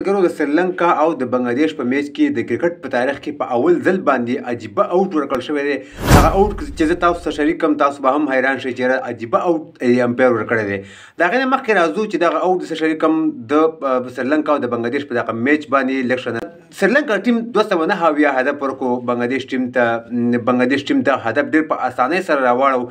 ملګرو د سریلانکا او د بنگلاديش په میچ کې د کرکټ په تاریخ کې په اول ځل باندې عجیبه اوټ ورکړل شوی دی. هغه اوټ چې زه تاسو سره شریک کوم، تاسو به هم حیران شئ چې عجیبه اوټ امپایر ورکړی دی. د هغې نه مخکې راځو چې دغه اوټ زه شریک کوم د سریلانکا او د بنگلاديش په دغه میچ باندې لږ ښه. سریلانکا ټیم 209 هدف ورکړو بنگلاديش ټیم ته. بنگلاديش ټیم ته هدف ډېر په اسانۍ سره راواړو.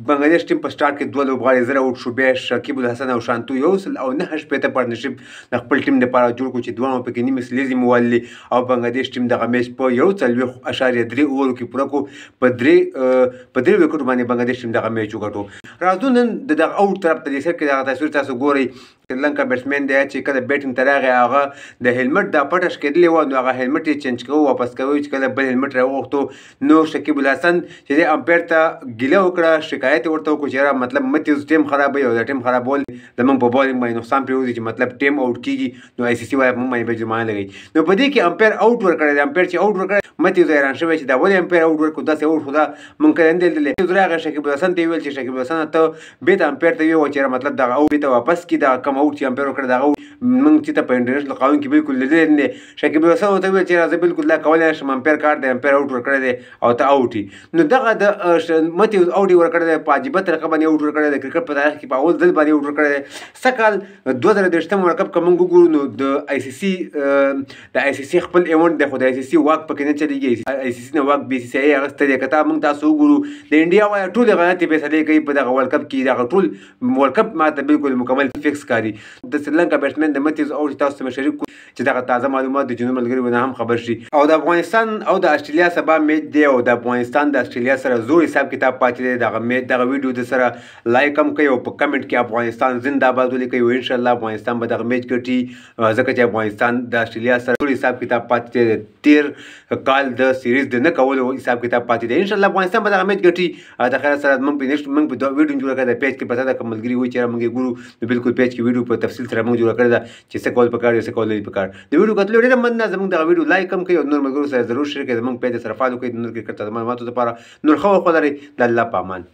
بنگلاديش ټیم په سټارټ کې 2 لوبغاړي زر اوټ شو، بیا شکیب الحسن او شانتو 109 پارتنرشپ د خپل ټیم لپاره جوړ کړو چې دوه پکې نیمه سلیزي موالي او بنگلاديش ټیم دغه میچ په 1.3 اوورو کې پوره کړو. په درې وکټو باندې بنگلاديش ټیم دغه میچ وګټو. راځو نن دغه اوټ طرف ته د سر کې دغه تصویر تاسو ګورئ. سریلانکا بیټسمین دی چې کله بیټینګ ته راغی هغه د هیلمټ دا پټه شکېدلې وه، نو هغه هیلمټ یې چینج کوو واپس کوو چې کله بل هیلمټ راوغوښتو نو شکیب الحسن چې دی امپیر ته ګیله وکړه، شکایت یې ورته وکړو چې یاره مطلب متې ټیم خرابوي او د ټیم خرابول زموږ په بالینګ باندې نقصان پرېوځي چې مطلب ټیم اوټ کېږي نو ICC وايي موږ باندې به جرمانه لګوي. نو په دې کې امپیر اوټ ورکړی دی. امپیر چې اوټ ورکړی متې زه حیران شوی چې دا ولې امپیر اوټ ورکړو، داسې اوټ خو دا موږ کله نه دی لیدلی. زه راغی شکیب الحسن ته یې ویل چې شکیب الحسن ته بېرته امپیر ته ویې چې مطلب دغه اوټ بېرته واپس کړي، دغه کوم اوټ چې امپیر وکړی دغه موږ چې ته په انټرنیشنل قانون کې بالکل لیدلی نه دی. شکیب الحسن ورته وویل چې زه بالکل دا کولی نه شم، امپیر کار دی، امپیر اوټ ورکړی دی او ته اوټ یې. نو دغه د متې اوټ یې ورکړی دی، په عجیبه طریقه باندې اوټ ورکړی دی. کرکټ په تاریخ کې په اول ځل باندې اوټ ورکړی دی. سږ کال 2023 ورلډ کپ که موږ وګورو نو د ICC خپل ایونټ دی، خو د ICC واک پکې نه چلېږي. ICC نه واک BCCI اخیستی دی. که تا موږ تاسو وګورو د انډیا وایي ټولې غلطې فیصلې کوي په دغه ورلډ کپ کې. دغه ټول ورلډ کپ ماته بالکل مکمل فکس ښکاري. د سریلانکا بیټسمین د متې اوټ تاسو سره شریک کړو چې دغه تازه معلومات د جنوب ملګري نه هم خبر شي. او د افغانستان او د استرالیا سبا میچ دی او د افغانستان د استرالیا سره زور حساب کتاب پاتې دی. دغه میچ دغه ویډیو د سره لایک هم کوئ او په کمنټ کې افغانستان زنده باد ولیکئ او انشاءالله افغانستان به دغه میچ ګټي، ځکه چې افغانستان د استرالیا سره زور حساب کتاب پاتې دی. 13 کال د سیریز د نه کولو حساب کتاب پاتې دی. انشاءالله افغانستان به دغه میچ ګټي. د خیر سره موږ په ویډیو جوړه کړې ده پیج کې، پته ده که ملګري وایي چې موږ یې ګورو نو بالکل پیج کې ویډیو په تفصیل سره موږ جوړه کړې ده چې څه کول پکار دي څه کول نه دي پکار. د ویډیو کتلو ډېره مننه. زموږ دغه ویډیو لایک هم کړئ او نور ملګرو سره ضرور شریک کړئ. زموږ پیج سره فالو کړئ د نور کرکټ معلوماتو لپاره. نور ښه وخت ولرئ. د الله په امان.